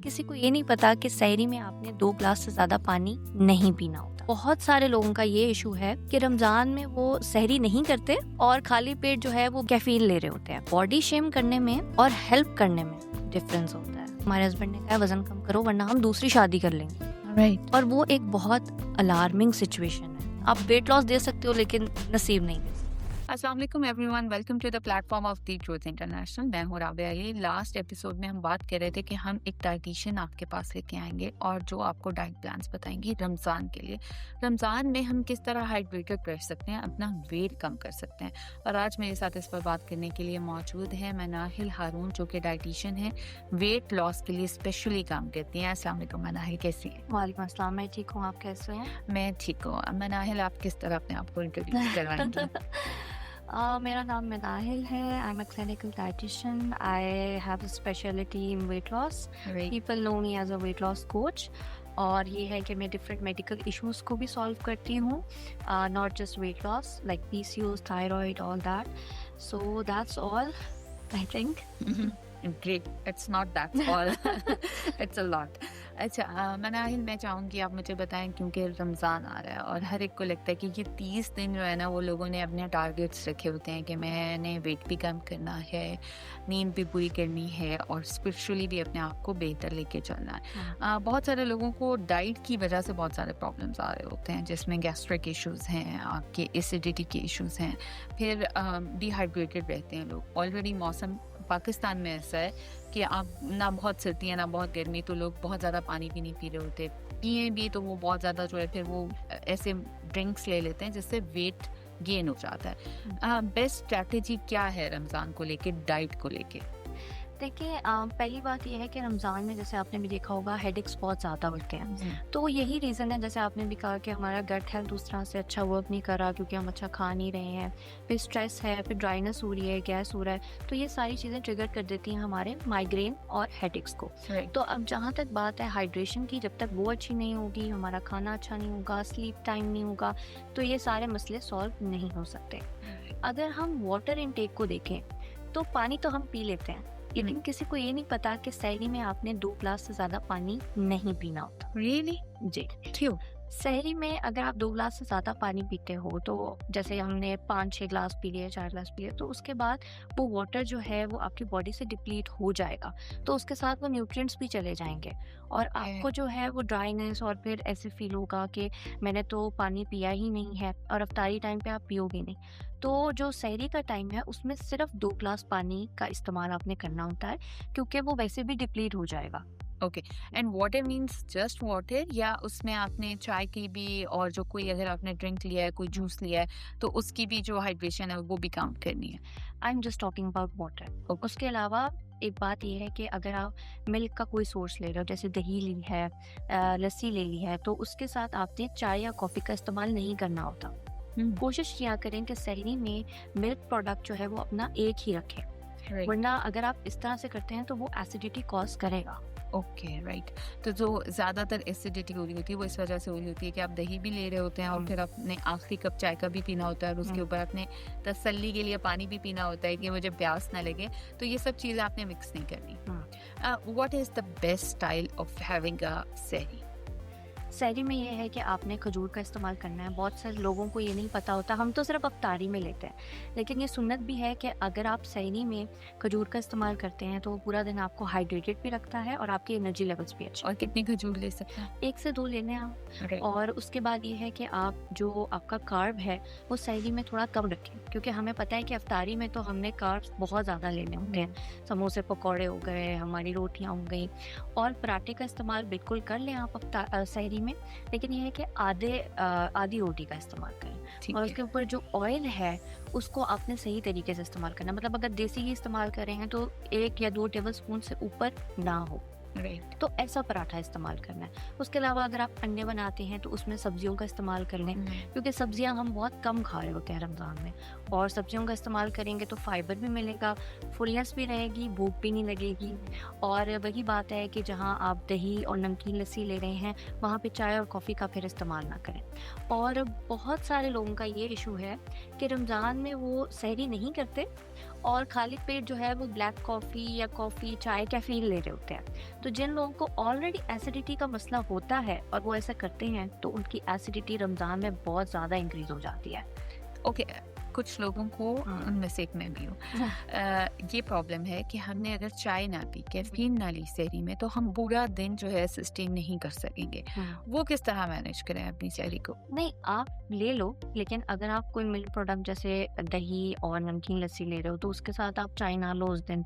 किसी को ये नहीं पता कि सहरी में आपने 2 ग्लास से ज्यादा पानी नहीं पीना होता। बहुत सारे लोगों का ये इशू है कि रमजान में वो सहरी नहीं करते और खाली पेट जो है वो कैफीन ले रहे होते हैं। बॉडी शेम करने में और हेल्प करने में डिफरेंस होता है। हमारे हस्बैंड ने कहा वजन कम करो वरना हम दूसरी शादी कर लेंगे, राइट। और वो एक बहुत अलार्मिंग सिचुएशन है। आप वेट लॉस दे सकते हो लेकिन नसीब नहीं दे सकते। अस्सलाम वालेकुम everyone, welcome to the platform of the Truth International. मैं हूं राबिया। ये लास्ट एपिसोड में हम बात कर रहे थे कि हम एक डाइटिशियन आपके पास लेके आएंगे और जो आपको डाइट प्लान्स बताएंगी रमज़ान के लिए। रमज़ान में हम किस तरह हाइड्रेटेड रह सकते हैं, अपना वेट कम कर सकते हैं। और आज मेरे साथ इस पर बात करने के लिए मौजूद है मनाहिल हारून, जो कि डाइटिशियन है, वेट लॉस के लिए स्पेशली काम करती हैं। अस्सलाम वालेकुम मनाहिल, कैसी हैं? वालेकुम अस्सलाम, मैं ठीक हूँ, आप कैसे हैं? मैं ठीक हूँ। मनाहिल, आप किस तरह अपने आप को इंट्रोड्यूस करवाएंगे? मेरा नाम मनाहिल है। I am a clinical dietitian. I have a speciality in weight loss. People know me as a weight loss coach. और ये है कि मैं डिफरेंट मेडिकल इश्यूज को भी सॉल्व करती हूँ, not just weight loss, like PCOS, thyroid, all that. So that's all I think. Great, it's not that all. It's a lot. अच्छा, मनाहिल, मैं चाहूँगी आप मुझे बताएं, क्योंकि रमज़ान आ रहा है और हर एक को लगता है कि ये 30 दिन जो है ना, वो लोगों ने अपने टारगेट्स रखे होते हैं कि मैंने वेट भी कम करना है, नींद भी पूरी करनी है और स्पिरिचुअली भी अपने आप को बेहतर लेके चलना है। बहुत सारे लोगों को डाइट की वजह से बहुत सारे प्रॉब्लम्स आ रहे होते हैं, जिसमें गैस्ट्रिक इश्यूज़ हैं, आपके एसिडिटी के इश्यूज़ हैं, फिर डिहाइड्रेटेड रहते हैं लोग। ऑलरेडी मौसम पाकिस्तान में ऐसा है कि आप ना बहुत सर्दी है ना बहुत गर्मी, तो लोग बहुत ज़्यादा पानी भी नहीं पी रहे होते। पिए भी तो वो बहुत ज़्यादा जो है फिर वो ऐसे ड्रिंक्स ले लेते हैं जिससे वेट गेन हो जाता है। बेस्ट स्ट्रैटेजी क्या है रमज़ान को लेके, डाइट को लेके? देखिए, पहली बात यह है कि रमज़ान में जैसे आपने भी देखा होगा हेडेक्स बहुत ज़्यादा बढ़ते हैं। तो यही रीज़न है, जैसे आपने भी कहा कि हमारा गट हेल्थ उस तरह से अच्छा वर्क नहीं कर रहा क्योंकि हम अच्छा खा नहीं रहे हैं। फिर स्ट्रेस है, फिर ड्राइनेस हो रही है, गैस हो रहा है। तो ये सारी चीज़ें ट्रिगर कर देती हैं हमारे माइग्रेन और हेडेक्स को। तो अब जहाँ तक बात है हाइड्रेशन की, जब तक वो अच्छी नहीं होगी, हमारा खाना अच्छा नहीं होगा, स्लीप टाइम नहीं होगा, तो ये सारे मसले सॉल्व नहीं हो सकते। अगर हम वाटर इनटेक को देखें तो पानी तो हम पी लेते हैं, लेकिन किसी को ये नहीं पता कि सहरी में आपने 2 ग्लास से ज्यादा पानी नहीं पीना होता। रियली? जी। क्यों? सहरी में अगर आप 2 ग्लास से ज़्यादा पानी पीते हो, तो जैसे हमने 5-6 ग्लास पी लिए, 4 ग्लास पी लिए, तो उसके बाद वो वाटर जो है वो आपकी बॉडी से डिप्लीट हो जाएगा। तो उसके साथ वो न्यूट्रिएंट्स भी चले जाएंगे और आपको जो है वो ड्राइनेस और फिर ऐसे फील होगा कि मैंने तो पानी पिया ही नहीं है, और अफ्तारी टाइम पे आप पियोगे नहीं। तो जो सहरी का टाइम है उसमें सिर्फ 2 ग्लास पानी का इस्तेमाल आपने करना होता है, क्योंकि वो वैसे भी डिप्लीट हो जाएगा। Okay. And water means just water, या उसमें आपने चाय की भी, और जो कोई अगर आपने ड्रिंक लिया है, कोई जूस लिया है, तो उसकी भी जो हाइड्रेशन है वो भी काउंट करनी है? I am just talking about water. उसके अलावा एक बात यह है कि अगर आप मिल्क का कोई सोर्स ले रहे हो, जैसे दही ली है, लस्सी ले ली है, तो उसके साथ आपने चाय या कॉफ़ी का इस्तेमाल नहीं करना होता। कोशिश किया करें कि सहरी में मिल्क प्रोडक्ट जो है वो अपना एक ही रखें, वरना अगर आप इस तरह से करते हैं तो वो एसिडिटी कॉज करेगा। Okay, right. तो जो ज़्यादातर एसिडिटी हो रही होती है वो इस वजह से हो रही होती है कि आप दही भी ले रहे होते हैं और फिर अपने आखिरी कप चाय का भी पीना होता है और उसके ऊपर अपने तसल्ली के लिए पानी भी पीना होता है कि मुझे प्यास ना लगे। तो ये सब चीज़ें आपने मिक्स नहीं करनी। What is the best style of having a सहरी? सहरी में ये है कि आपने खजूर का इस्तेमाल करना है। बहुत सारे लोगों को ये नहीं पता होता, हम तो सिर्फ अफ्तारी में लेते हैं, लेकिन ये सुन्नत भी है कि अगर आप सहरी में खजूर का इस्तेमाल करते हैं तो पूरा दिन आपको हाइड्रेटेड भी रखता है और आपके एनर्जी लेवल्स भी अच्छे। और कितनी खजूर ले सकते हैं? 1 से 2 लेने आप। और उसके बाद ये है कि आप जो आपका कार्ब है वो सहरी में थोड़ा कम रखें, क्योंकि हमें पता है कि अफ्तारी में तो हमने कार्ब्स बहुत ज़्यादा लेने होते हैं। समोसे पकौड़े हो गए, हमारी रोटियाँ हो गई, और पराठे का इस्तेमाल बिल्कुल कर लें आप सहरी में, लेकिन यह है कि आधी रोटी का इस्तेमाल करें। और उसके ऊपर जो ऑयल है उसको आपने सही तरीके से इस्तेमाल करना, मतलब अगर देसी घी इस्तेमाल कर रहे हैं तो 1 या 2 टेबलस्पून से ऊपर ना हो। तो ऐसा पराठा इस्तेमाल करना है। उसके अलावा अगर आप अंडे बनाते हैं तो उसमें सब्जियों का इस्तेमाल कर लें, क्योंकि सब्जियां हम बहुत कम खा रहे होते हैं रमज़ान में, और सब्जियों का इस्तेमाल करेंगे तो फाइबर भी मिलेगा, फुलनेस भी रहेगी, भूख भी नहीं लगेगी। और वही बात है कि जहाँ आप दही और नमकीन लस्सी ले रहे हैं वहाँ पे चाय और कॉफ़ी का फिर इस्तेमाल ना करें। और बहुत सारे लोगों का ये इशू है कि रमज़ान में वो सहरी नहीं करते और खाली पेट जो है वो ब्लैक कॉफ़ी या कॉफ़ी, चाय, कैफ़ीन ले रहे होते हैं। तो जिन लोगों को ऑलरेडी एसिडिटी का मसला होता है और वो ऐसा करते हैं, तो उनकी एसिडिटी रमज़ान में बहुत ज़्यादा इंक्रीज़ हो जाती है। ओके, कुछ लोगों को, हाँ। उनमें से एक मैं भी हूँ, ये प्रॉब्लम है कि हमने अगर चाय ना पी, कैफ़ीन ना ली सहरी में, तो हम पूरा दिन जो है सस्टेन नहीं कर सकेंगे। हाँ। वो किस तरह मैनेज करें अपनी सहरी को? नहीं, आप ले लो, लेकिन अगर आप कोई मिल्क प्रोडक्ट जैसे दही और नमकीन लस्सी ले रहे हो, तो उसके साथ आप चाय ना लो उस दिन।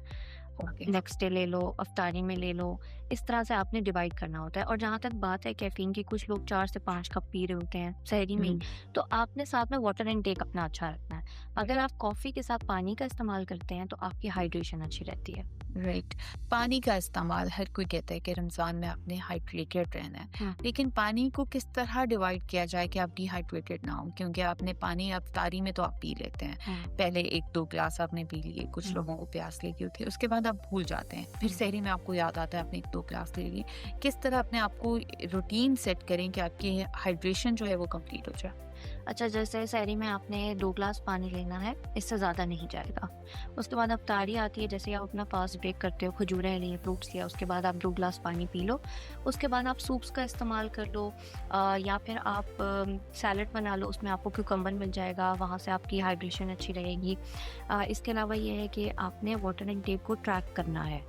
ओके। नेक्स्ट डे ले लो, अफ्तारी में ले लो, इस तरह से आपने डिवाइड करना होता है। और जहाँ तक बात है कैफ़ीन की, कुछ लोग 4 से 5 कप पी रहे होते हैं सहरी में ही, तो आपने साथ में वाटर इनटेक अपना अच्छा रखना है। अगर आप कॉफ़ी के साथ पानी का इस्तेमाल करते हैं, तो आपकी हाइड्रेशन अच्छी रहती है। राइट। पानी का इस्तेमाल, हर कोई कहता है कि रमज़ान में आपने हाइड्रेटेड रहना है, हाँ। लेकिन पानी को किस तरह डिवाइड किया जाए कि आप डिहाइड्रेटेड ना हो? क्योंकि आपने पानी अफ्तारी में तो आप पी लेते हैं, हाँ। पहले 1-2 ग्लास आपने पी लिए, कुछ हम्म। लोगों को प्यास लगी होती है, उसके बाद आप भूल जाते हैं, फिर हम्म। सहरी में आपको याद आता है आपने 1-2 ग्लास ले लिए। किस तरह अपने आप को रूटीन सेट करें कि आपकी हाइड्रेशन जो है वो कंप्लीट हो जाए? अच्छा, जैसे सहरी में आपने 2 ग्लास पानी लेना है, इससे ज़्यादा नहीं जाएगा। उसके बाद अफ्तारी आती है, जैसे आप अपना फास्ट ब्रेक करते हो, खजूरें ली, फ्रूट्स लिया, उसके बाद आप 2 ग्लास पानी पी लो। उसके बाद आप सूप्स का इस्तेमाल कर लो, या फिर आप सैलड बना लो, उसमें आपको क्यूकम्बर मिल जाएगा, वहाँ से आपकी हाइड्रेशन अच्छी रहेगी। इसके अलावा ये है कि आपने वाटर इनटेक को ट्रैक करना है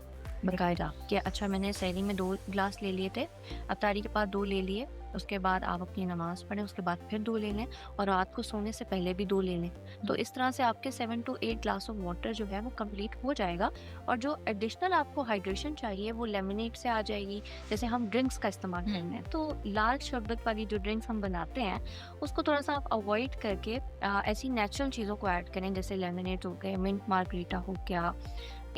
बाकायदा, कि अच्छा मैंने सहरी में 2 ग्लास ले लिए थे, अफ्तारी के बाद 2 ले लिए, उसके बाद आप अपनी नमाज पढ़ें, उसके बाद फिर 2 ले लें, और रात को सोने से पहले भी 2 ले लें। तो इस तरह से आपके 7 टू 8 ग्लास ऑफ वाटर जो है वो कंप्लीट हो जाएगा। और जो एडिशनल आपको हाइड्रेशन चाहिए वो लेमनेड से आ जाएगी। जैसे हम ड्रिंक्स का इस्तेमाल करते हैं, तो लाल शरबत वाली जो ड्रिंक्स हम बनाते हैं, उसको थोड़ा सा आप अवॉइड करके ऐसी नेचुरल चीज़ों को ऐड करें, जैसे लेमनेड हो गए, मिंट मार्गरीटा हो गया,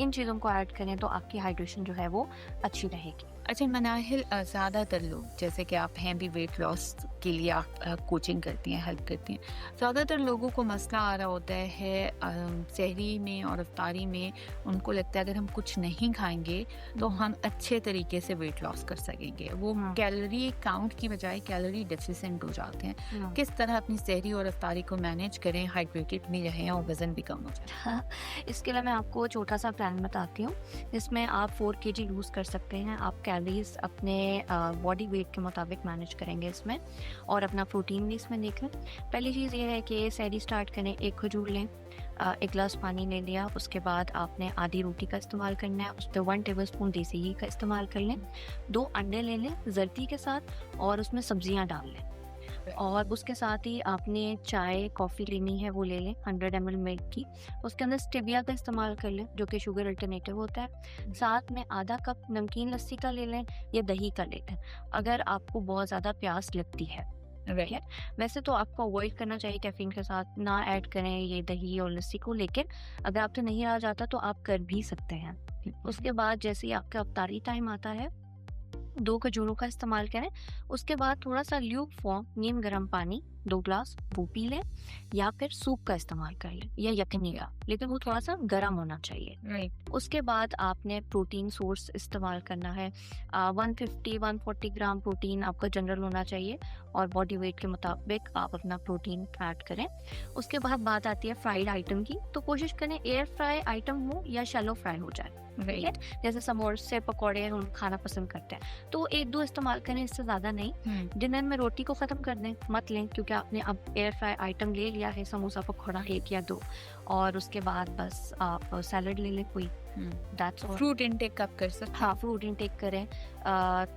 इन चीज़ों को ऐड करें तो आपकी हाइड्रेशन जो है वो अच्छी रहेगी। अच्छा मनाहिल, ज़्यादातर लोग, जैसे कि आप हैं भी, वेट लॉस के लिए आप कोचिंग करती हैं, हेल्प करती हैं, ज़्यादातर लोगों को मसला आ रहा होता है सहरी में और अफ्तारी में। उनको लगता है अगर हम कुछ नहीं खाएंगे तो हम अच्छे तरीके से वेट लॉस कर सकेंगे। वो हाँ। कैलोरी काउंट की बजाय कैलोरी डेफिशिएंट हो जाते हैं। हाँ। किस तरह अपनी सहरी और अफ्तारी को मैनेज करें, हाइड्रेटेड भी रहें और वज़न भी कम हो जाए? हाँ, इसके लिए मैं आपको छोटा सा प्लान बताती हूँ, जिसमें आप 4 केजी लूज़ कर सकते हैं। आप कैलोरीज अपने बॉडी वेट के मुताबिक मैनेज करेंगे इसमें, और अपना प्रोटीन भी इसमें देख लें। पहली चीज़ ये है कि सहरी स्टार्ट करें, 1 खजूर लें, 1 गिलास पानी ले लिया, उसके बाद आपने आधी रोटी का इस्तेमाल करना है, उस पर 1 टेबलस्पून देसी घी का इस्तेमाल कर लें, 2 अंडे ले लें जर्दी के साथ, और उसमें सब्जियां डाल लें। और उसके साथ ही आपने चाय, कॉफ़ी लेनी है, वो ले लें 100 ml मिल्क की। उसके अंदर स्टेविया का इस्तेमाल कर लें, जो कि शुगर अल्टरनेटिव होता है। साथ में आधा कप नमकीन लस्सी का ले लें या दही का ले लें, अगर आपको बहुत ज़्यादा प्यास लगती है। ठीक है, वैसे तो आपको अवॉइड करना चाहिए कैफीन के साथ, ना ऐड करें ये दही और लस्सी को, लेकिन अगर आपसे नहीं आ जाता तो आप कर भी सकते हैं। उसके बाद जैसे ही आपका अफ्तारी टाइम आता है, 2 खजूरों का इस्तेमाल करें। उसके बाद थोड़ा सा ल्यूक फॉर्म नीम गर्म पानी 2 ग्लास वो पी लें, या फिर सूप का इस्तेमाल कर लें, या यखनी का, लेकिन वो थोड़ा सा गर्म होना चाहिए। राइट। उसके बाद आपने प्रोटीन सोर्स इस्तेमाल करना है। 150-140 ग्राम प्रोटीन आपका जनरल होना चाहिए, और बॉडी वेट के मुताबिक आप अपना प्रोटीन ऐड करें। उसके बाद बात आती है फ्राइड आइटम की, तो कोशिश करें एयर फ्राई आइटम हो या शैलो फ्राई हो जाए। ठीक है, जैसे समोसे, पकौड़े हम खाना पसंद करते हैं, तो 1-2 इस्तेमाल करें, इससे ज़्यादा नहीं। डिनर में रोटी को ख़त्म कर दें, मत लें, क्योंकि आपने अब एयर फ्राई आइटम ले लिया है, समोसा, पकौड़ा 1 या 2, और उसके बाद बस आप सैलड ले लें कोई। That's all. फ्रूट इनटेक कब कर सकते हाँ, फ्रूट इनटेक करें,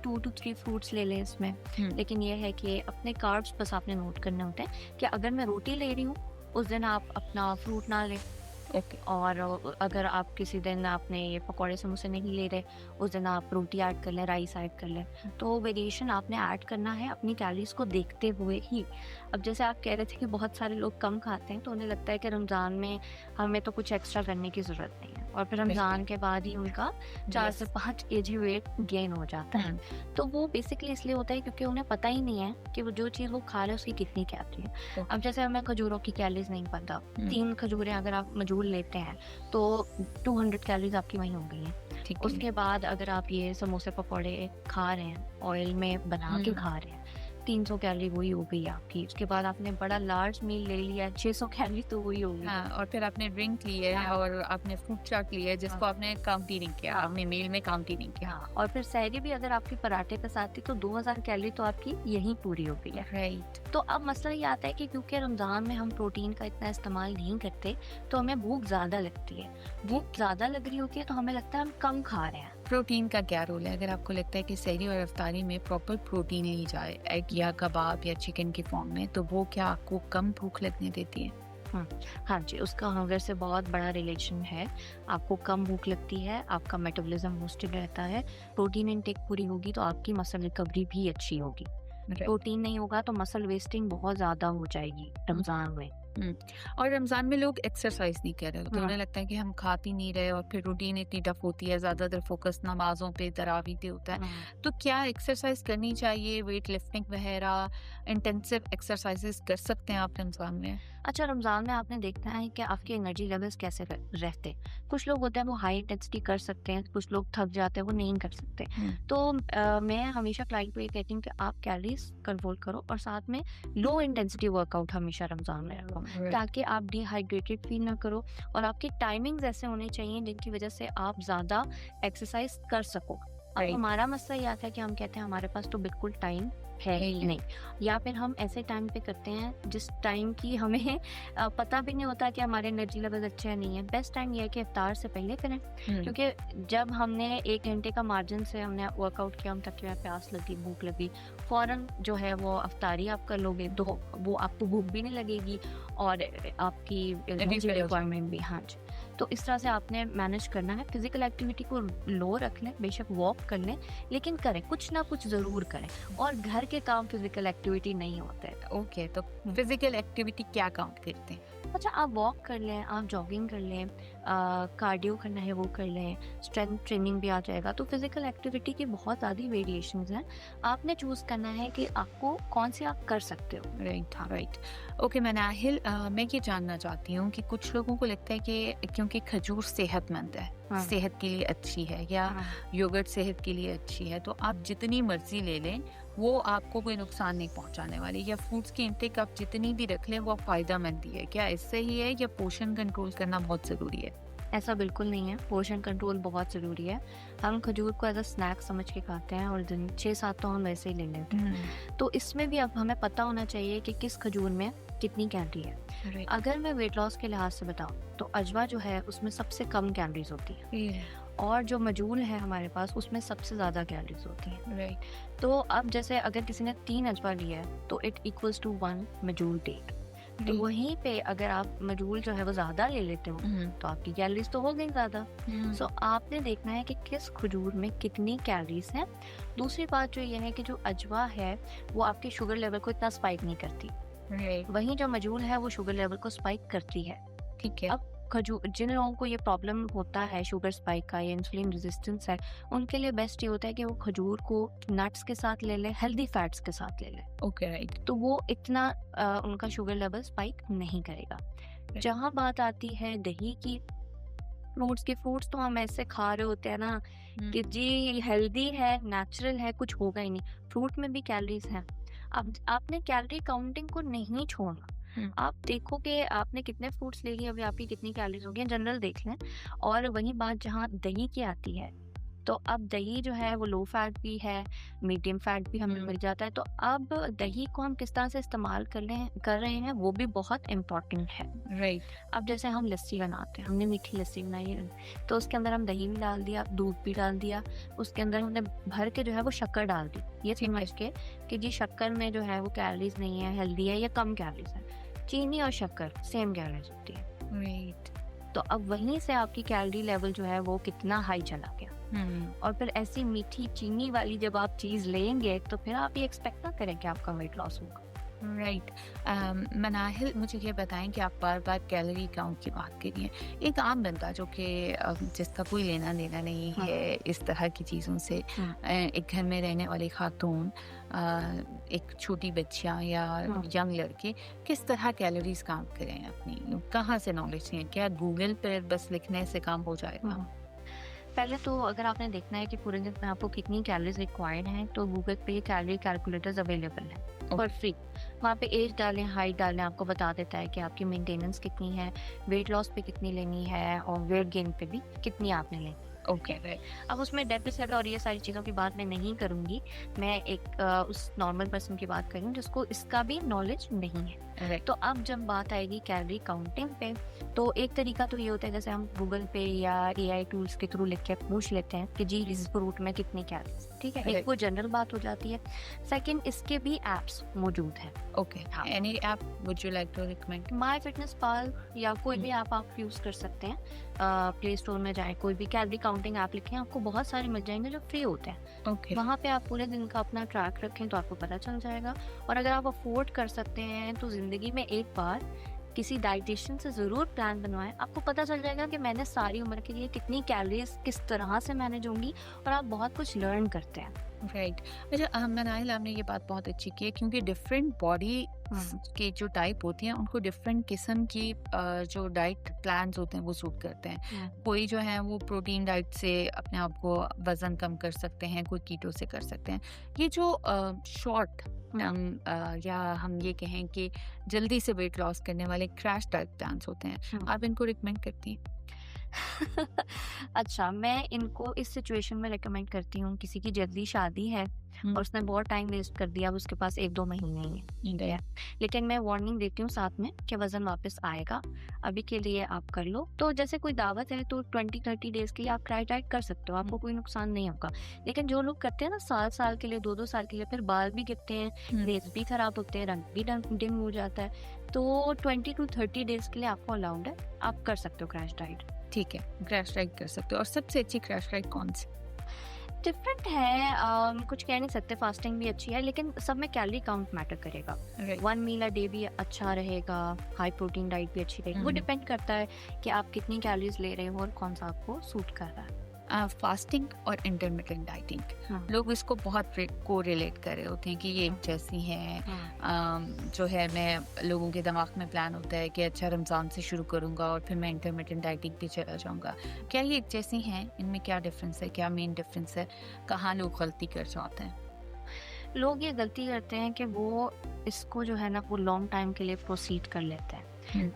2 to 3 फ्रूट्स ले लें इसमें। हैं? लेकिन ये है कि अपने कार्ब्स बस आपने नोट करने होते हैं, कि अगर मैं रोटी ले रही हूँ उस दिन आप अपना फ्रूट ना लें, ओके। और अगर आप किसी दिन आपने ये पकौड़े समोसे नहीं ले रहे, उस दिन आप रोटी ऐड कर लें, राइस ऐड कर लें। तो वेरिएशन आपने ऐड करना है अपनी कैलोरीज को देखते हुए ही। अब जैसे आप कह रहे थे कि बहुत सारे लोग कम खाते हैं, तो उन्हें लगता है कि रमज़ान में हमें तो कुछ एक्स्ट्रा करने की ज़रूरत नहीं है, और फिर रमज़ान के बाद ही उनका 4 से 5 केजी वेट गेन हो जाता है। तो वो बेसिकली इसलिए होता है क्योंकि उन्हें पता ही नहीं है कि वो जो चीज़ वो खा रहे हैं उसकी कितनी कैलोरी है। अब जैसे हमें खजूरों की कैलोरीज नहीं पता, 3 खजूरें अगर आप मजूल लेते हैं तो 200 कैलोरीज आपकी वहीं हो गई हैं। ठीक है। उसके बाद अगर आप ये समोसे, पकौड़े खा रहे हैं, ऑयल में बना के खा रहे हैं, 300 कैलोरी वही हो गई आपकी। उसके बाद आपने बड़ा लार्ज मील ले लिया, 600 कैलोरी तो वही हो गई। हाँ, और फिर आपने ड्रिंक ली है हाँ। और आपने फ्रूट चाट लिया है जिसको हाँ। आपने काउंट ही नहीं किया, हाँ। आपने मील में काउंट ही नहीं किया। हाँ, और फिर सहरी भी अगर आपकी पराठे के साथ थी तो 2000 कैलोरी तो आपकी यहीं पूरी हो गई है। राइट। तो अब मसला ये आता है कि क्योंकि रमज़ान में हम प्रोटीन का इतना इस्तेमाल नहीं करते, तो हमें भूख ज़्यादा लगती है। भूख ज़्यादा लग रही होती है तो हमें लगता है हम कम खा रहे हैं। प्रोटीन का क्या रोल है अगर आपको लगता है कि सहरी और इफ्तारी में प्रॉपर प्रोटीन ली जाए, एग या कबाब या चिकन की फॉर्म में, तो वो क्या आपको कम भूख लगने देती है? हाँ जी, उसका हंगर से बहुत बड़ा रिलेशन है। आपको कम भूख लगती है, आपका मेटाबॉलिज्म बूस्टेड रहता है, प्रोटीन इनटेक पूरी होगी तो आपकी मसल रिकवरी भी अच्छी होगी। प्रोटीन नहीं होगा तो मसल वेस्टिंग बहुत ज़्यादा हो जाएगी रमज़ान में। और रमज़ान में लोग एक्सरसाइज नहीं कर रहे होते, हाँ। उन्हें लगता है कि हम खा पी नहीं रहे और फिर रूटीन इतनी टफ होती है, ज़्यादातर फोकस नमाज़ों पे, तरावी पे होता है। तो क्या एक्सरसाइज करनी चाहिए, वेट लिफ्टिंग वगैरह इंटेंसिव एक्सरसाइजेस कर सकते हैं आप रमज़ान में? अच्छा, रमज़ान में आपने देखना है कि आपके एनर्जी लेवल्स कैसे रहते हैं। कुछ लोग होते हैं वो हाई इंटेंसिटी कर सकते हैं, कुछ लोग थक जाते हैं वो नहीं कर सकते। तो मैं हमेशा क्लाइंट को ये कहती हूँ कि आप कैलोरीज कंट्रोल करो और साथ में लो इंटेंसिटी वर्कआउट हमेशा रमज़ान में रखो, ताकि आप डिहाइड्रेटेड फील ना करो और आपकी टाइमिंग्स ऐसे होने चाहिए जिनकी वजह से आप ज़्यादा एक्सरसाइज कर सको। अब Right. हमारा मसला ये आता है कि हम कहते हैं हमारे पास तो बिल्कुल टाइम है ही नहीं, या फिर हम ऐसे टाइम पे करते हैं जिस टाइम की हमें पता भी नहीं होता कि हमारे एनर्जी लेवल अच्छे हैं नहीं है। बेस्ट टाइम ये है कि इफ्तार से पहले करें, क्योंकि जब हमने 1 घंटे का मार्जिन से हमने वर्कआउट किया, हम थके हुए, प्यास लगी, भूख लगी, फ़ौरन जो है वो अफ्तारी आप कर लोगे तो वो आपको भूख भी नहीं लगेगी और आपकी एनर्जी रिक्वायरमेंट भी। हाँ जी, तो इस तरह से आपने मैनेज करना है। फिजिकल एक्टिविटी को लो रख लें, बेशक वॉक कर लें, लेकिन करें, कुछ ना कुछ ज़रूर करें। और घर के काम फिजिकल एक्टिविटी नहीं होते हैं। ओके, तो फिजिकल एक्टिविटी क्या काउंट करते हैं? अच्छा, आप वॉक कर लें, आप जॉगिंग कर लें, कार्डियो करना है वो कर लें, स्ट्रेंथ ट्रेनिंग भी आ जाएगा। तो फिजिकल एक्टिविटी की बहुत ज़्यादा वेरिएशंस हैं, आपने चूज़ करना है कि आपको कौन से आप कर सकते हो। Right, right. ओके मनाहिल, मैं ये जानना चाहती हूँ कि कुछ लोगों को लगता है कि क्योंकि खजूर सेहतमंद है, हाँ। सेहत के लिए अच्छी है, या योगर्ट सेहत के लिए अच्छी है, तो आप जितनी मर्जी ले लें वो आपको कोई नुकसान नहीं पहुंचाने वाली, या फ्रूट्स की इंटेक आप जितनी भी रख लें वो फ़ायदेमंद ही है। क्या इससे ही है या पोषण कंट्रोल करना बहुत ज़रूरी है? ऐसा बिल्कुल नहीं है, पोषण कंट्रोल बहुत ज़रूरी है। हम खजूर को एज अ स्नैक समझ के खाते हैं और दिन 6-7 तो हम वैसे ही ले लेते हैं। तो इसमें भी अब हमें पता होना चाहिए कि किस खजूर में कितनी कैलोरी है। अगर मैं वेट लॉस के लिहाज से बताऊँ तो अजवा जो है उसमें सबसे कम कैलोरीज होती है, और जो मजूल है हमारे पास उसमें सबसे ज़्यादा कैलोरीज होती हैं। तो अब जैसे अगर किसी ने 3 अजवा लिया है तो इट इक्वल्स टू 1 मजूल डेट। तो वहीं पे अगर आप मजूल जो है वो ज़्यादा ले लेते हो तो आपकी कैलोरीज तो हो गई ज़्यादा। सो आपने देखना है कि किस खजूर में कितनी कैलोरीज हैं। दूसरी बात जो ये है कि जो अजवा है वो आपके शुगर लेवल को इतना स्पाइक नहीं करती, वहीं जो मजूल है वो शुगर लेवल को स्पाइक करती है। ठीक है। अब खजूर, जिन लोगों को ये प्रॉब्लम होता है शुगर स्पाइक का या इंसुलिन रेजिस्टेंस है, उनके लिए बेस्ट ये होता है कि वो खजूर को नट्स के साथ ले लें, हेल्दी फैट्स के साथ ले लें। Okay, right. तो वो इतना उनका शुगर लेवल स्पाइक नहीं करेगा। जहाँ बात आती है दही की, फ्रूट्स तो हम ऐसे खा रहे होते हैं ना कि जी हेल्दी है, नेचुरल है, कुछ होगा ही नहीं। फ्रूट में भी कैलोरीज हैं। अब आपने कैलोरी काउंटिंग को नहीं छोड़ना। आप देखो कि आपने कितने फ्रूट्स ले लिए, अभी आपकी कितनी कैलोरीज होगी, जनरल देख लें। और वही बात जहाँ दही की आती है, तो अब दही जो है वो लो फैट भी है, मीडियम फैट भी हमें मिल जाता है। तो अब दही को हम किस तरह से इस्तेमाल कर रहे हैं वो भी बहुत इम्पोर्टेंट है। राइट। अब जैसे हम लस्सी बनाते हैं, हमने मीठी लस्सी बनाई है तो उसके अंदर हम दही भी डाल दिया, दूध भी डाल दिया, उसके अंदर हमने भर के जो है वो शक्कर डाल दी, ये समझ के कि जी शक्कर में जो है वो कैलोरीज नहीं है, हेल्दी है या कम कैलोरीज है। चीनी और शक्कर सेम कैलोरीज होती है। राइट। तो अब वहीं से आपकी कैलोरी लेवल जो है वो कितना हाई चला गया। और फिर ऐसी मीठी चीनी वाली जब आप चीज़ लेंगे तो फिर आप ये एक्सपेक्ट ना करें कि आपका वेट लॉस होगा। राइट। मनाहिल, मुझे ये बताएं कि आप बार बार कैलोरी काउंट की बात करिए, एक आम बंदा जो कि जिसका कोई लेना देना नहीं है इस तरह की चीज़ों से, एक घर में रहने वाली खातून, एक छोटी बच्चियाँ या यंग लड़के किस तरह कैलोरीज काउंट करें अपनी, कहाँ से नॉलेज लें? क्या गूगल पर बस लिखने से काम हो जाएगा? पहले तो अगर आपने देखना है कि पूरे दिन में आपको कितनी कैलोरीज रिक्वायर्ड हैं, तो गूगल पे कैलोरी कैलकुलेटर्स अवेलेबल हैं फॉर ओके, फ्री। वहाँ पे एज डालें, हाइट डालें, आपको बता देता है कि आपकी मेंटेनेंस कितनी है, वेट लॉस पे कितनी लेनी है और वेट गेन पे भी कितनी आपने लेनी है। ठीक ओके, है। राइट, अब उसमें डेफिसिट और ये सारी चीज़ों की बात मैं नहीं करूँगी। मैं एक उस नॉर्मल पर्सन की बात करूँ जिसको इसका भी नॉलेज नहीं है। राइट, तो अब जब बात आएगी कैलोरी काउंटिंग पे, तो एक तरीका तो ये होता है जैसे हम गूगल पे या एआई टूल्स के थ्रू लिख के पूछ लेते हैं कि जी इस फ्रूट में कितनी कैलोरीज, ठीक है, एक राइट, वो जनरल बात हो जाती है। सेकंड, इसके भी एप्स मौजूद हैं। ओके, हाँ। Any app would you like to recommend? MyFitnessPal या कोई भी ऐप आप यूज़ कर सकते हैं। प्ले स्टोर में जाएं, कोई भी कैलोरी काउंटिंग ऐप लिखें, आपको बहुत सारे मिल जाएंगे जो फ्री होते हैं। ओके, वहाँ पे आप पूरे दिन का अपना ट्रैक रखें तो आपको पता चल जाएगा। और अगर आप अफोर्ड कर सकते हैं तो ज़िंदगी में एक बार किसी डाइटिशियन से ज़रूर प्लान बनवाएं। आपको पता चल जाएगा कि मैंने सारी उम्र के लिए कितनी कैलोरीज किस तरह से मैनेज होंगी, और आप बहुत कुछ लर्न करते हैं। राइट। अच्छा, मनाइल, आपने ये बात बहुत अच्छी की है, क्योंकि डिफरेंट बॉडी के जो टाइप होती हैं उनको डिफरेंट किस्म की जो डाइट प्लान्स होते हैं वो सूट करते हैं। कोई जो है वो प्रोटीन डाइट से अपने आप को वज़न कम कर सकते हैं, कोई कीटो से कर सकते हैं। ये जो शॉर्ट या हम ये कहें कि जल्दी से वेट लॉस करने वाले क्रैश डाइट प्लान्स होते हैं, आप इनको रिकमेंड करती हैं? अच्छा, मैं इनको इस सिचुएशन में रिकमेंड करती हूँ, किसी की जल्दी शादी है और उसने बहुत टाइम वेस्ट कर दिया, अब उसके पास 1-2 महीने ही है, ठीक है। लेकिन मैं वार्निंग देती हूँ साथ में कि वज़न वापस आएगा, अभी के लिए आप कर लो। तो जैसे कोई दावत है तो 20-30 डेज़ के लिए आप ट्राई डाइट कर सकते हो, आपको कोई नुकसान नहीं होगा। लेकिन जो लोग करते हैं ना साल-साल के लिए, 2-2 साल के लिए, फिर बाल भी गिरते हैं, नेल्स भी खराब होते हैं, रंग भी डिम हो जाता है, तो 20-30 डेज़ के लिए आपको अलाउड है, आप कर सकते हो क्रैश डाइट। ठीक है, क्रैश डाइट कर सकते हो। और सबसे अच्छी क्रैश डाइट कौन सी? डिफरेंट है, कुछ कह नहीं सकते, फास्टिंग भी अच्छी है, लेकिन सब में कैलोरी काउंट मैटर करेगा। राइट, 1 मील अ डे भी अच्छा रहेगा, हाई प्रोटीन डाइट भी अच्छी रहेगी। वो डिपेंड करता है कि आप कितनी कैलोरीज ले रहे हो और कौन सा आपको सूट कर रहा है। फास्टिंग और इंटरमिटेंट डाइटिंग, हाँ। लोग इसको बहुत को रिलेट कर रहे होते हैं कि ये एक जैसी हैं। जो है, मैं लोगों के दिमाग में प्लान होता है कि अच्छा रमज़ान से शुरू करूँगा और फिर मैं इंटरमिटेंट डाइटिंग पे चला जाऊँगा। क्या ये एक जैसी हैं? इनमें क्या डिफरेंस है? क्या मेन डिफरेंस है? कहाँ लोग गलती कर जाते हैं? लोग ये गलती करते हैं कि वो इसको जो है ना वो लॉन्ग टाइम के लिए प्रोसीड कर लेते हैं।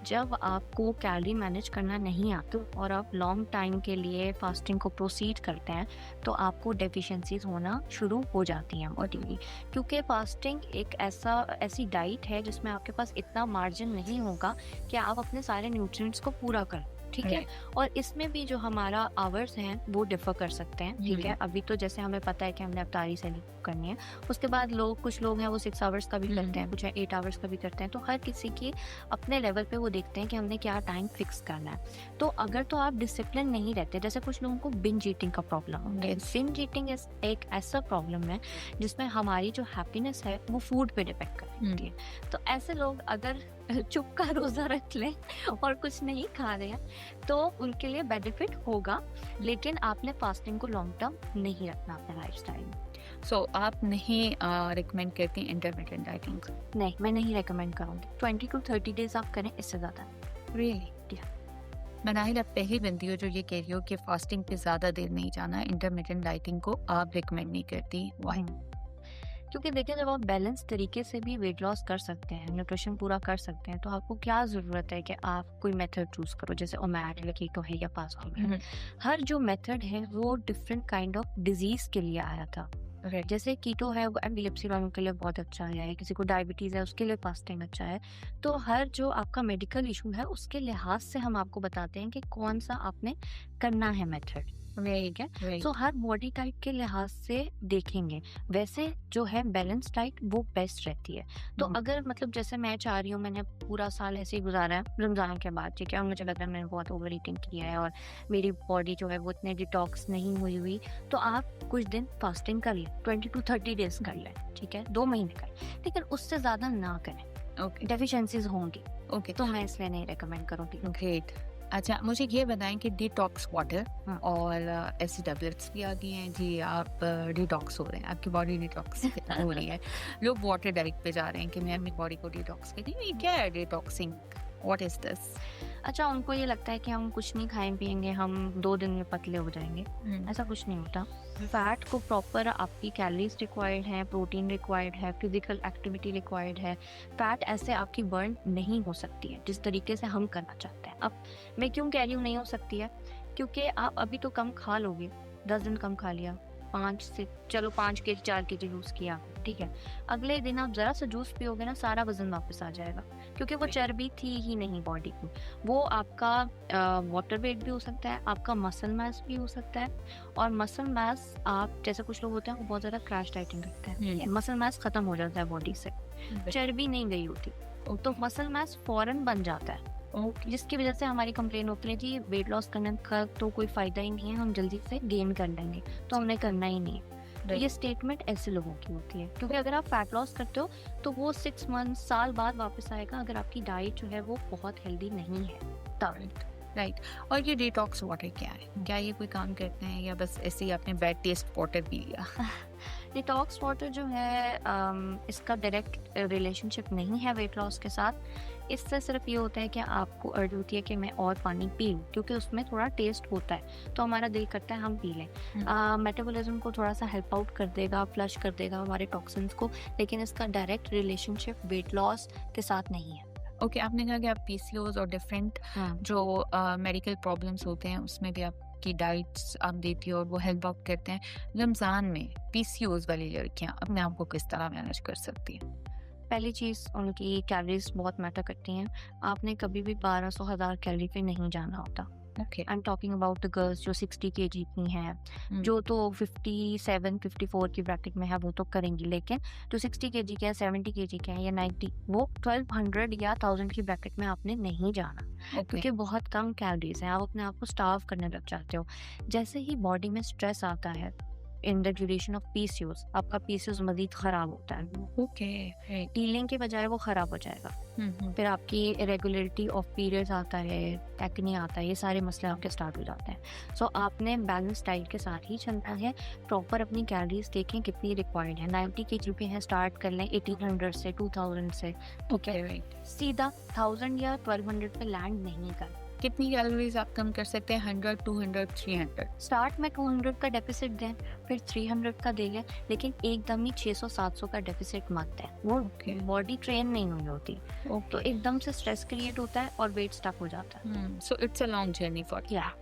जब आपको कैलोरी मैनेज करना नहीं आता और आप लॉन्ग टाइम के लिए फास्टिंग को प्रोसीड करते हैं, तो आपको डेफिशिएंसीज होना शुरू हो जाती हैं बॉडी में, क्योंकि फास्टिंग एक ऐसी डाइट है जिसमें आपके पास इतना मार्जिन नहीं होगा कि आप अपने सारे न्यूट्रिएंट्स को पूरा कर, ठीक है। और इसमें भी जो हमारा आवर्स हैं वो डिफर कर सकते हैं, ठीक है। अभी तो जैसे हमें पता है कि हमने अफ्तारी से करनी है, उसके बाद कुछ लोग हैं वो 6 आवर्स का भी करते हैं, कुछ 8 आवर्स का भी करते हैं। तो हर किसी की अपने लेवल पे वो देखते हैं कि हमने क्या टाइम फिक्स करना है। तो अगर तो आप डिसिप्लिन नहीं रहते, जैसे कुछ लोगों को बिंज ईटिंग का प्रॉब्लम होता है। बिंज ईटिंग एक ऐसा प्रॉब्लम है जिसमें हमारी जो हैप्पीनेस है वो फूड पे डिपेंड करती है। तो ऐसे लोग अगर चुप का रोजा रख लें और कुछ नहीं खा रहे हैं तो उनके लिए बेनिफिट होगा, लेकिन आपने फास्टिंग को लॉन्ग टर्म नहीं रखना अपने लाइफस्टाइल में। सो आप नहीं रिकमेंड करती इंटरमिटेंट डाइटिंग? नहीं, मैं नहीं रेकमेंड करूँगी। 20 to 30 डेज आप करें, इससे ज़्यादा रियली? मनाहिल, आप पहली बंदी हो जो ये कह रही हो कि फास्टिंग पे ज़्यादा देर नहीं जाना, इंटरमिटेंट डाइटिंग को आप रिकमेंड नहीं करती। व्हाई? क्योंकि देखिए, जब आप बैलेंस तरीके से भी वेट लॉस कर सकते हैं, न्यूट्रिशन पूरा कर सकते हैं, तो आपको क्या ज़रूरत है कि आप कोई मेथड चूज़ करो, जैसे ओमैड या कीटो है या फास्टिंग है। हर जो मेथड है वो डिफरेंट काइंड ऑफ डिजीज़ के लिए आया था। जैसे कीटो है वो एपिलेप्सी वालों के लिए बहुत अच्छा है, किसी को डायबिटीज़ है उसके लिए फास्टिंग अच्छा है। तो हर जो आपका मेडिकल इशू है उसके लिहाज से हम आपको बताते हैं कि कौन सा आपने करना है मेथड, ठीक है। तो हर बॉडी टाइप के लिहाज से देखेंगे, वैसे जो है बैलेंस डाइट वो बेस्ट रहती है। तो अगर मतलब जैसे मैं चाह रही हूँ, मैंने पूरा साल ऐसे ही गुजारा है रमज़ान के बाद, ठीक है, और मुझे लगता है मैंने बहुत ओवर ईटिंग किया है और मेरी बॉडी जो है वो इतने डिटॉक्स नहीं हुई, तो आप कुछ दिन फास्टिंग कर लें, 20 to 30 डेज कर लें, ठीक है, 2 महीने कर, लेकिन उससे ज़्यादा ना करें। ओके, डेफिशिएंसीज होंगी, ओके, तो मैं इसलिए नहीं रिकमेंड करूँगी। ग्रेट। अच्छा, मुझे ये बताएं कि डिटॉक्स वाटर और ऐसी टैबलेट्स भी आ गई हैं जी, आप डिटॉक्स हो रहे हैं, आपकी बॉडी डिटॉक्स हो रही है, लोग वाटर डाइट पे जा रहे हैं कि मैं अपनी बॉडी को डिटॉक्स करूँ। ये क्या है डिटॉक्सिंग? What is this? अच्छा, उनको ये लगता है कि हम कुछ नहीं खाएँ पिएँगे, हम 2 दिन में पतले हो जाएँगे, हुँ, ऐसा कुछ नहीं होता। फैट को प्रॉपर आपकी कैलोरीज़ रिक्वायर्ड है, प्रोटीन रिक्वायर्ड है, फिज़िकल एक्टिविटी रिक्वायर्ड है। फैट ऐसे आपकी बर्न नहीं हो सकती है, जिस तरीके से हम करना चाहते हैं। अब मैं क्यों कह रही हूँ नहीं हो सकती है? क्योंकि आप अभी तो कम खा लोगे, 10 दिन कम खा लिया, 5 से चलो 5 केजी 4 केजी लूज़ किया, ठीक है। अगले दिन आप ज़रा सा जूस पियोगे ना, सारा वज़न वापस आ जाएगा, क्योंकि वो चर्बी थी ही नहीं बॉडी की। वो आपका वाटर वेट भी हो सकता है, आपका मसल मास भी हो सकता है। और मसल मास, आप जैसे कुछ लोग होते हैं वो बहुत ज़्यादा क्रैश डाइटिंग करते हैं, मसल मास खत्म हो जाता है बॉडी से, चर्बी नहीं गई होती, तो मसल मास फौरन बन जाता है, ओके, जिसकी वजह से हमारी कंप्लेन होती है जी वेट लॉस करने का तो कोई फायदा ही नहीं है, हम जल्दी से गेन कर लेंगे, तो हमने करना ही नहीं है। तो ये स्टेटमेंट ऐसे लोगों की होती है, क्योंकि अगर आप फैट लॉस करते हो तो वो 6 मंथ साल बाद वापस आएगा, अगर आपकी डाइट जो है वो बहुत हेल्दी नहीं है तब। राइट। और ये डिटॉक्स वाटर क्या है? क्या ये कोई काम करते हैं या बस ऐसे ही आपने बैड टेस्ट वाटर पी लिया? डिटॉक्स वाटर जो है इसका डायरेक्ट रिलेशनशिप नहीं है वेट लॉस के साथ। इससे सिर्फ ये होता है कि आपको अर्ज होती है कि मैं और पानी पी लूँ, क्योंकि उसमें थोड़ा टेस्ट होता है, तो हमारा दिल करता है हम पी लें। मेटाबॉलिज्म को थोड़ा सा हेल्प आउट कर देगा, फ्लश कर देगा हमारे टॉक्सिन्स को, लेकिन इसका डायरेक्ट रिलेशनशिप वेट लॉस के साथ नहीं है। ओके, आपने कहा कि आप पीसीओएस और डिफरेंट जो मेडिकल प्रॉब्लम्स होते हैं उसमें भी आपकी डाइट्स आप देती हो और वो हेल्प आउट करते हैं। रमज़ान में पीसीओएस वाली लड़कियां अपने आप को किस तरह मैनेज कर सकती हैं? पहली चीज़, उनकी कैलोरीज बहुत मैटर करती हैं। आपने कभी भी 1200 हज़ार कैलोरी पे नहीं जाना होता। Okay. I am talking about the girls जो 60 केजी की हैं, जो तो 57 54 की ब्रैकेट में है वो तो करेंगी, लेकिन जो 60 केजी के हैं, 70 केजी के हैं या 90, वो 1200 या 1000 की ब्रैकेट में आपने नहीं जाना, ओके। क्योंकि बहुत कम कैलोरीज हैं, आप अपने आप को स्टार्व करने लग जाते हो। जैसे ही बॉडी में स्ट्रेस आता है in the duration of PCOS, आपका पीसीओएस मजीद खराब होता है, ओके। राइट। हीलिंग के बजाय वो खराब हो जाएगा। फिर आपकी इरेगुलरिटी ऑफ पीरियड्स आता है, एक्ने आता है, ये सारे मसले आपके स्टार्ट हो जाते हैं। सो आपने बैलेंस डाइट के साथ ही चलना है। प्रॉपर अपनी कैलोरीज देखें कितनी रिक्वायर्ड है। 90 केजी पे हैं, स्टार्ट कर लें 1800 से, 2000 से, ओके। राइट। सीधा 1000 या 1200 पे लैंड नहीं कर। कितनी कैलोरीज आप कम कर सकते हैं? 100, 200, 300? स्टार्ट में 200 का डेफिसिट दें, फिर 300 का देंगे, लेकिन एकदम ही 600-700 का डेफिसिट मत दें, वो ओके। बॉडी ट्रेन नहीं हुई होती, तो एकदम से स्ट्रेस क्रिएट होता है और वेट स्टक हो जाता है। So it's a long journey for या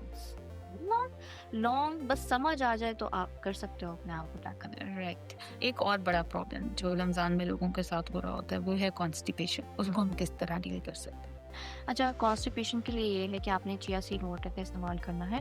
लॉन्ग, बस समझ आ जाए तो आप कर सकते हो अपने आप को टैकल। राइट। एक और बड़ा प्रॉब्लम जो रमज़ान में लोगों के साथ हो रहा होता है वो है कॉन्स्टिपेशन। उसको हम किस तरह डील कर सकते हैं? अच्छा, कॉन्स्टिपेशन के लिए ये है कि आपने चिया सीड वाटर का इस्तेमाल करना है।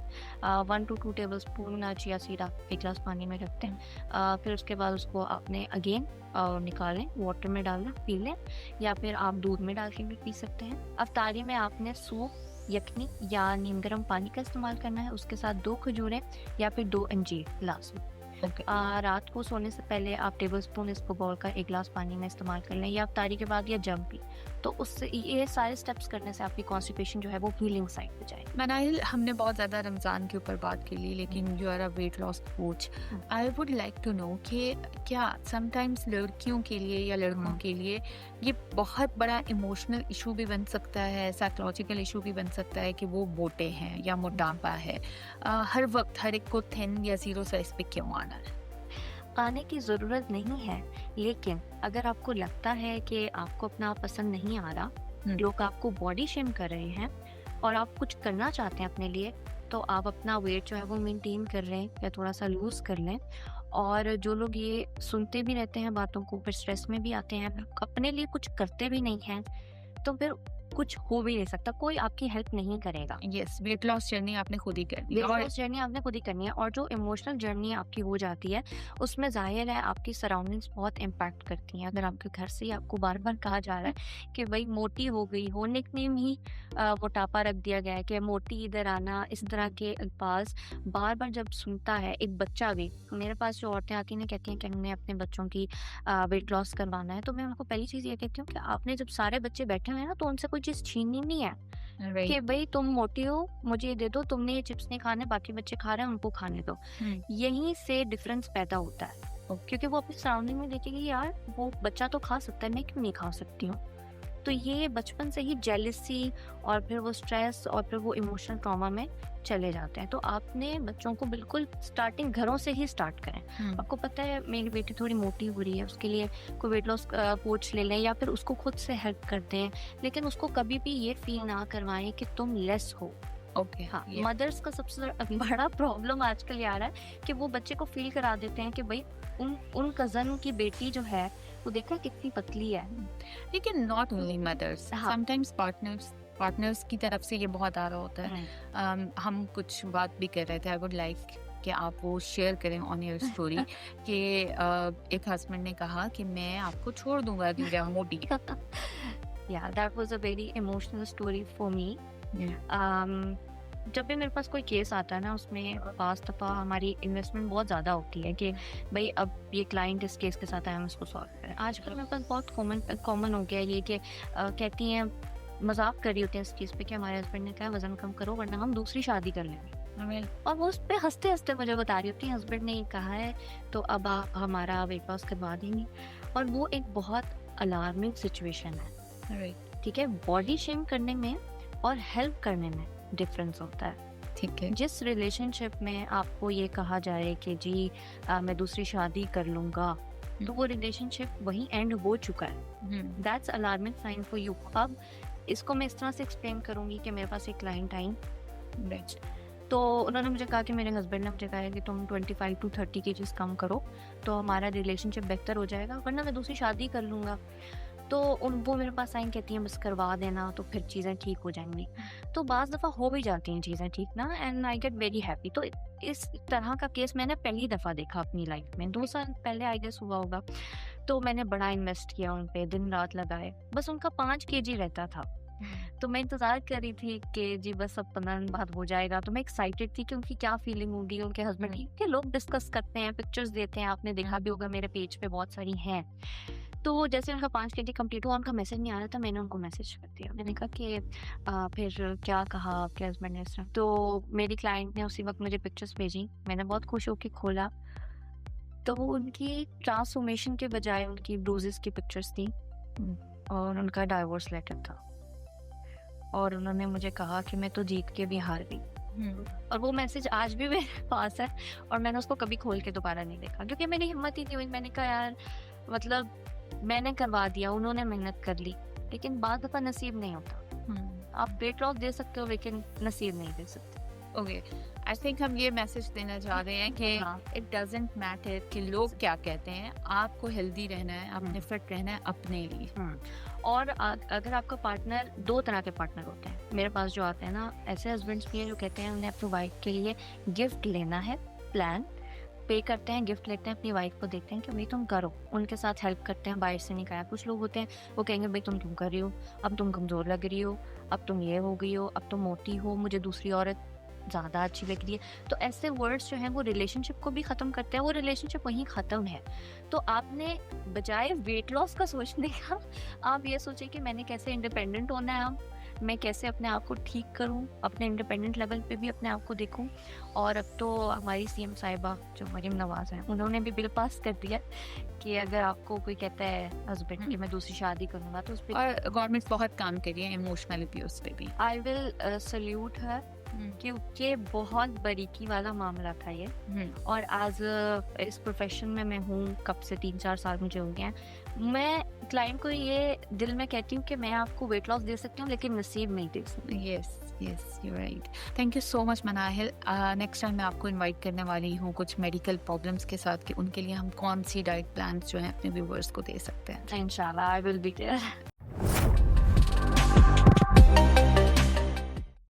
1 to 2 table spoon chia seed आप एक गिलास पानी में रखते हैं। फिर उसके बाद उसको आपने अगेन निकालें, वाटर में डालना, पी लें, या फिर आप दूध में डाल के भी पी सकते हैं। अफ्तारी में आपने सूप, यखनी या नीम गर्म पानी का इस्तेमाल करना है, उसके साथ 2 खजूरें या फिर 2 अंजीर गिलास में। ओके। रात को सोने से पहले आप टेबल स्पून इसबगोल का 1 गिलास पानी में इस्तेमाल कर लें, या अफ्तारी के बाद या जब भी, तो उससे ये सारे स्टेप्स करने से आपकी कॉन्स्टिपेशन जो है वो हीलिंग साइड पे जाएगी। मनाइल, हमने बहुत ज़्यादा रमज़ान के ऊपर बात कर ली, लेकिन you are a weight loss coach. I would like to know कि क्या समटाइम्स लड़कियों के लिए या लड़कों के लिए ये बहुत बड़ा इमोशनल इशू भी बन सकता है, साइकोलॉजिकल इशू भी बन सकता है कि वो मोटे हैं या मोटापा है? हर वक्त हर एक को थिन या ज़ीरो साइज पे क्यों आना है? आने की ज़रूरत नहीं है, लेकिन अगर आपको लगता है कि आपको अपना आप पसंद नहीं आ रहा, लोग आपको बॉडी शेम कर रहे हैं और आप कुछ करना चाहते हैं अपने लिए, तो आप अपना वेट जो है वो मेंटेन कर रहे हैं या थोड़ा सा लूज़ कर लें। और जो लोग ये सुनते भी रहते हैं बातों को, फिर स्ट्रेस में भी आते हैं, अपने लिए कुछ करते भी नहीं हैं, तो फिर कुछ हो भी नहीं सकता, कोई आपकी हेल्प नहीं करेगा। यस, वेट लॉस जर्नी आपने खुद ही करनी है। वेट और लॉस जर्नी आपने खुद ही करनी है, और जो इमोशनल जर्नी आपकी हो जाती है उसमें जाहिर है आपकी सराउंडिंग्स बहुत इम्पैक्ट करती हैं। अगर आपके घर से ही आपको बार बार कहा जा रहा है कि भाई मोटी हो गई हो, निकनेम ही मोटापा रख दिया गया है कि मोटी इधर आना, इस तरह के अल्फाज बार बार जब सुनता है एक बच्चा भी। मेरे पास जो औरतें आती हैं कहती हैं कि हमने अपने बच्चों की वेट लॉस करवाना है, तो मैं उनको पहली चीज़ ये कहती हूँ कि आपने जब सारे बच्चे बैठे हुए हैं ना, तो उनसे कोई चीज़ छीननी नहीं है कि भाई तुम मोटी हो, मुझे ये दे दो, तुमने ये चिप्स नहीं खाने, बाकी बच्चे खा रहे हैं, उनको खाने दो। यहीं से डिफरेंस पैदा होता है, क्योंकि वो अपनी सराउंडिंग में देखेगी यार वो बच्चा तो खा सकता है, मैं क्यों नहीं खा सकती हूँ। तो ये बचपन से ही जेलसी और फिर वो स्ट्रेस और फिर वो इमोशनल ट्रॉमा में चले जाते हैं। तो आपने बच्चों को बिल्कुल स्टार्टिंग घरों से ही स्टार्ट करें। आपको पता है मेरी बेटी थोड़ी मोटी हो रही है, उसके लिए कोई वेट लॉस कोच ले लें या फिर उसको खुद से हेल्प कर दें, लेकिन उसको कभी भी ये फील ना करवाएं कि तुम लेस हो। ओके, हाँ, मदर्स का सबसे बड़ा प्रॉब्लम आजकल ये आ रहा है कि वो बच्चे को फील करा देते हैं कि भाई उन कजन की बेटी जो है वो देखो कितनी पतली है। लेकिन नॉट ओनली मदर्स, हाँ। समटाइम्स पार्टनर्स की तरफ से ये बहुत आ रहा होता है। हम कुछ बात भी कर रहे थे, आई वुड लाइक कि आप वो शेयर करें ऑन योर स्टोरी कि एक हस्बैंड ने कहा कि मैं आपको छोड़ दूंगा क्योंकि आप मोटी हैं। Yeah, that was a very emotional story for me. जब भी मेरे पास कोई केस आता है ना, उसमें पास दफ़ा हमारी इन्वेस्टमेंट बहुत ज़्यादा होती है कि भाई अब ये क्लाइंट इस केस के साथ आया, हम इसको सॉल्व करें। आजकल मेरे पास बहुत कॉमन हो गया ये कि कहती हैं, मजाक कर रही होती हैं इस चीज़ पे कि हमारे हस्बैंड ने कहा वज़न कम करो वरना हम दूसरी शादी कर लेंगे। और वो उस पर हंसते हंसते मुझे बता रही होती है हस्बैंड ने ये कहा है तो अब आप हमारा वेट लॉस करवा देंगे। और वो एक बहुत अलार्मिंग सिचुएशन है। ठीक है, बॉडी शेम करने में और हेल्प करने में डिफरेंस होता है। ठीक है, जिस रिलेशनशिप में आपको ये कहा जाए कि जी मैं दूसरी शादी कर लूँगा, तो वो रिलेशनशिप वहीं एंड हो चुका है। That's alarming sign for you. अब इसको मैं इस तरह से एक्सप्लेन करूँगी कि मेरे पास एक क्लाइंट आई, तो उन्होंने मुझे कहा कि मेरे हस्बैंड ने मुझे कहा है कि तुम 25 to 30 केजीज कम करो तो हमारा रिलेशनशिप बेहतर हो जाएगा, वरना मैं दूसरी शादी कर लूँगा। तो वो मेरे पास आई, कहती हैं बस करवा देना तो फिर चीज़ें ठीक हो जाएंगी। तो बाज़ दफ़ा हो भी जाती हैं चीज़ें ठीक ना, and I get very happy. तो इस तरह का केस मैंने पहली दफ़ा देखा अपनी लाइफ में, 2 साल पहले आई गेस हुआ होगा। तो मैंने बड़ा इन्वेस्ट किया उन पे, दिन रात लगाए, बस उनका 5 केजी रहता था। तो मैं इंतज़ार कर रही थी कि जी बस अब 15 दिन बाद हो जाएगा। तो मैं एक्साइटेड थी कि उनकी क्या फीलिंग होगी, उनके हस्बैंड की, कि लोग डिस्कस करते हैं, पिक्चर्स देते हैं, आपने देखा भी होगा मेरे पेज पे बहुत सारी हैं। तो जैसे उनका 5 केजी कंप्लीट हुआ, उनका मैसेज नहीं आ रहा था, मैंने उनको मैसेज कर दिया। मैंने कहा कि फिर क्या कहा आपके हस्बैंड ने इस तरह। तो मेरी क्लाइंट ने उसी वक्त मुझे पिक्चर्स भेजी, मैंने बहुत खुश होकर खोला, तो उनकी ट्रांसफॉर्मेशन के बजाय उनकी ब्रूजेस की पिक्चर्स थी और उनका डाइवोर्स लेटर था। और उन्होंने मुझे कहा कि मैं तो जीत के भी हार गई। और वो मैसेज आज भी मेरे पास है और मैंने उसको कभी खोल के दोबारा नहीं देखा, क्योंकि मेरी हिम्मत ही नहीं हुई। मैंने कहा यार, मतलब मैंने करवा दिया, उन्होंने मेहनत कर ली, लेकिन बाद दफा नसीब नहीं होता। आप वेट लॉस दे सकते हो लेकिन नसीब नहीं दे सकते। ओके, आई थिंक हम ये मैसेज देना चाह रहे हैं कि इट डजंट मैटर कि लोग क्या कहते हैं, आपको हेल्दी रहना है, आपने फिट रहना है अपने लिए। और अगर आपका पार्टनर, 2 तरह के पार्टनर होते हैं मेरे पास जो आते हैं ना, ऐसे हस्बैंड्स भी हैं जो कहते हैं उन्हें अपनी वाइफ के लिए गिफ्ट लेना है, प्लान पे करते हैं, गिफ्ट लेते हैं, अपनी वाइफ को देखते हैं कि भाई तुम करो, उनके साथ हेल्प करते हैं, बाहर से नहीं कराया। कुछ लोग होते हैं वो कहेंगे भाई तुम क्यों कर रही हो, अब तुम कमज़ोर लग रही हो, अब तुम ये हो गई हो, अब तुम मोटी हो, मुझे दूसरी औरत ज़्यादा अच्छी लग रही है। तो ऐसे वर्ड्स जो हैं वो रिलेशनशिप को भी ख़त्म करते हैं, वो रिलेशनशिप वहीं ख़त्म है। तो आपने बजाय वेट लॉस का सोचने का, आप ये सोचें कि मैंने कैसे इंडिपेंडेंट होना है, अब मैं कैसे अपने आप को ठीक करूं, अपने इंडिपेंडेंट लेवल पे भी अपने आप को देखूं। और अब तो हमारी सीएम साहिबा जो मरीम नवाज हैं, उन्होंने भी बिल पास कर दिया कि अगर आपको कोई कहता है हस्बैंड कि मैं दूसरी शादी करूंगा तो उस पर, और गवर्नमेंट बहुत काम कर रही है इमोशनल अब्यूज पे भी। आई विल सल्यूट हर, क्योंकि बहुत बारीकी वाला मामला था ये। और आज इस प्रोफेशन में मैं हूँ कब से, 3-4 साल मुझे हो गए हैं। मैं क्लाइंट को ये दिल में कहती हूँ कि मैं आपको वेट लॉस दे सकती हूँ लेकिन नसीब नहीं दे सकती। Yes you right. Thank you so much Manahil. Next time मैं आपको इनवाइट करने वाली हूँ कुछ मेडिकल प्रॉब्लम्स के साथ कि उनके लिए हम कौन सी डाइट प्लान्स जो हैं अपने व्यूवर्स को दे सकते हैं। इंशाल्लाह आई विल बी देयर।